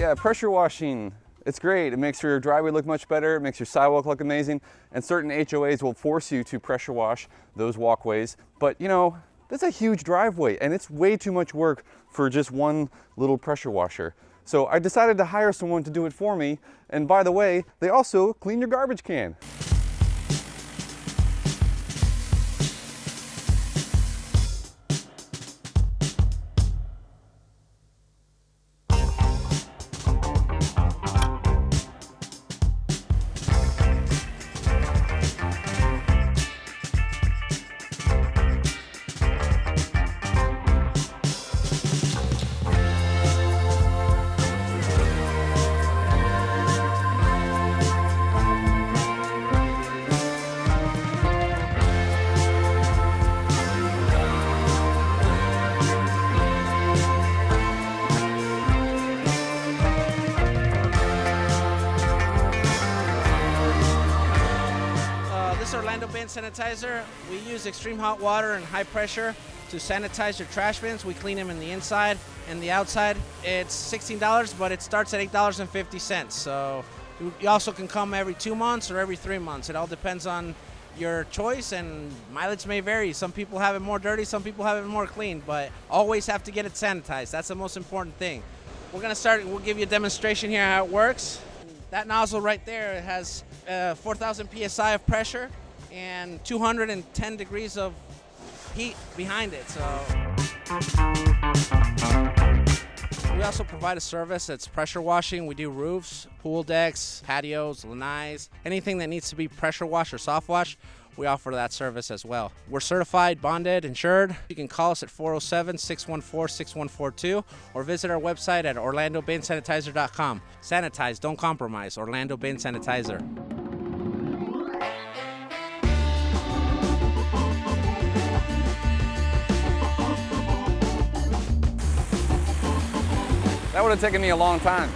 Yeah, pressure washing. It's great. It makes your driveway look much better. It makes your sidewalk look amazing. And certain HOAs will force you to pressure wash those walkways. But you know, that's a huge driveway and it's way too much work for just one little pressure washer. So I decided to hire someone to do it for me. And by the way, they also clean your garbage can. Sanitizer. We use extreme hot water and high pressure to sanitize your trash bins. We clean them in the inside and the outside. It's $16, but it starts at $8.50. So you also can come every 2 months or every 3 months. It all depends on your choice, and mileage may vary. Some people have it more dirty, some people have it more clean, but always have to get it sanitized. That's the most important thing. We're gonna start, we'll give you a demonstration here how it works. That nozzle right there has 4,000 PSI of pressure and 210 degrees of heat behind it. So we also provide a service that's pressure washing. We do roofs, pool decks, patios, lanais, anything that needs to be pressure washed or soft washed. We offer that service as well. We're certified, bonded, insured. You can call us at 407-614-6142 or visit our website at orlandobinsanitizer.com. Sanitize, don't compromise. Orlando Bin Sanitizer. That would have taken me a long time.